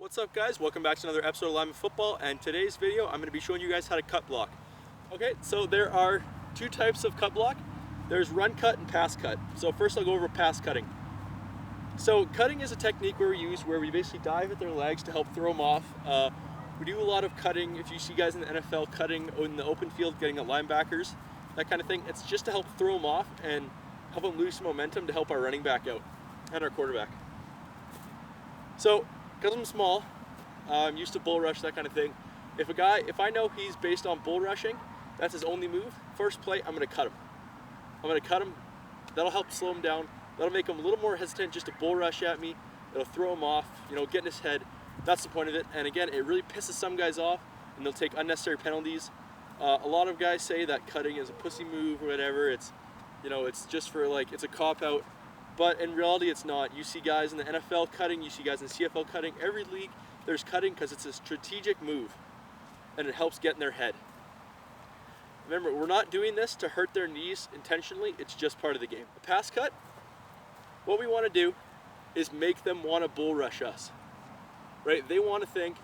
What's up guys, welcome back to another episode of Lineman Football, and today's video I'm going to be showing you guys how to cut block. Okay, so there are two types of cut block. There's run cut and pass cut. So first I'll go over pass cutting. So cutting is a technique where we basically dive at their legs to help throw them off. We do a lot of cutting. If you see guys in the NFL cutting in the open field, getting at linebackers, that kind of thing, it's just to help throw them off and help them lose some momentum to help our running back out and our quarterback. So because I'm small, I'm used to bull rush, that kind of thing. If I know he's based on bull rushing, that's his only move, first play, I'm going to cut him. I'm going to cut him. That'll help slow him down. That'll make him a little more hesitant just to bull rush at me. It'll throw him off, get in his head. That's the point of it. And again, it really pisses some guys off, and they'll take unnecessary penalties. A lot of guys say that cutting is a pussy move or whatever. It's just for it's a cop out. But in reality, it's not. You see guys in the NFL cutting, you see guys in the CFL cutting. Every league, there's cutting because it's a strategic move, and it helps get in their head. Remember, we're not doing this to hurt their knees intentionally. It's just part of the game. A pass cut, what we want to do is make them want to bull rush us. Right? They want to think,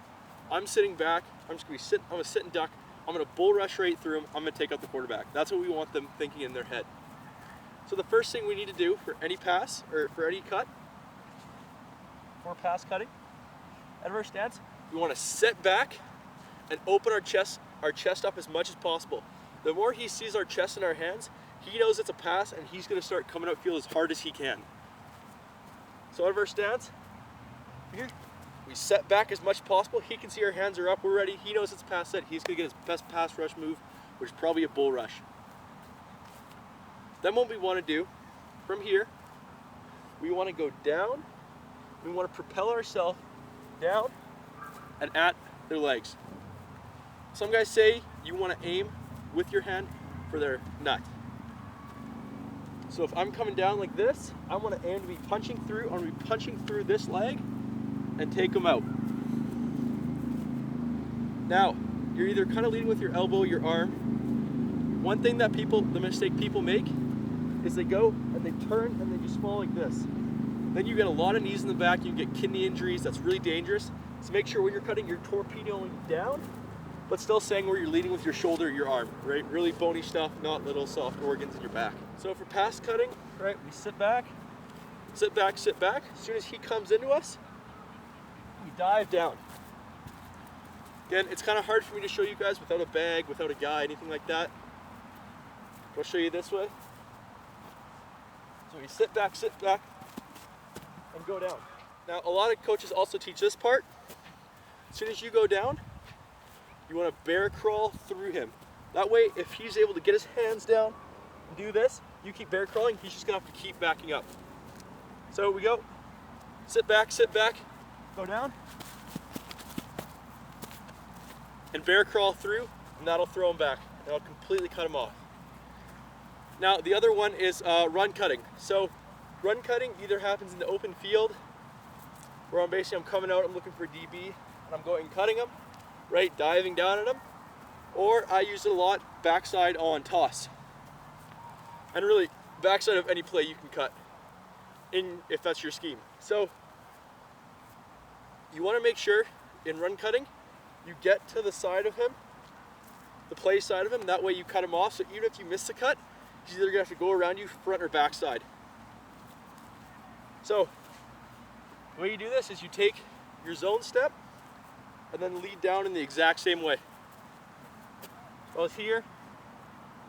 I'm sitting back, I'm going to sit and duck, I'm going to bull rush right through them, I'm going to take out the quarterback. That's what we want them thinking in their head. So the first thing we need to do for any pass, or for any cut, for pass cutting, out of our stance, we want to sit back and open our chest up as much as possible. The more he sees our chest in our hands, he knows it's a pass, and he's going to start coming upfield as hard as he can. So out of our stance, here, we set back as much as possible. He can see our hands are up, we're ready. He knows it's a pass set. He's going to get his best pass rush move, which is probably a bull rush. Then what we want to do from here, we want to go down, we want to propel ourselves down and at their legs. Some guys say you want to aim with your hand for their nut. So if I'm coming down like this, I want to aim to be punching through, I want to be punching through this leg and take them out. Now, you're either kind of leading with your elbow, your arm. One thing that the mistake people make is they go and they turn and they just fall like this. Then you get a lot of knees in the back, you can get kidney injuries, that's really dangerous. So make sure when you're cutting, you're torpedoing down, but still staying where you're leading with your shoulder or your arm, right? Really bony stuff, not little soft organs in your back. So for pass cutting, right, we sit back, sit back, sit back. As soon as he comes into us, we dive down. Again, it's kind of hard for me to show you guys without a bag, without a guy, anything like that. I'll show you this way. So we sit back, and go down. Now, a lot of coaches also teach this part. As soon as you go down, you want to bear crawl through him. That way, if he's able to get his hands down and do this, you keep bear crawling, he's just going to have to keep backing up. So we go, sit back, go down, and bear crawl through, and that'll throw him back. That'll completely cut him off. Now, the other one is run cutting. So run cutting either happens in the open field, where I'm coming out, I'm looking for DB, and I'm going cutting him, right, diving down at him, or I use it a lot, backside on toss. And really, backside of any play you can cut, if that's your scheme. So you want to make sure in run cutting, you get to the side of him, the play side of him, that way you cut him off, so even if you miss the cut, he's either going to have to go around you front or backside. So the way you do this is you take your zone step and then lead down in the exact same way. I was here,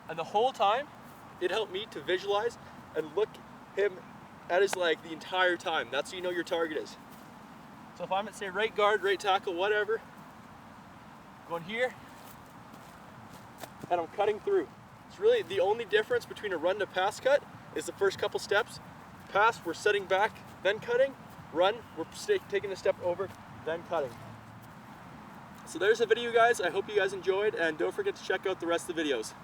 and the whole time it helped me to visualize and look him at his leg the entire time. That's so you know your target is. So if I'm at, say, right guard, right tackle, whatever, going here, and I'm cutting through. It's really the only difference between a run to pass cut is the first couple steps. Pass, we're setting back, then cutting. Run, we're taking a step over, then cutting. So there's the video, guys. I hope you guys enjoyed, and don't forget to check out the rest of the videos.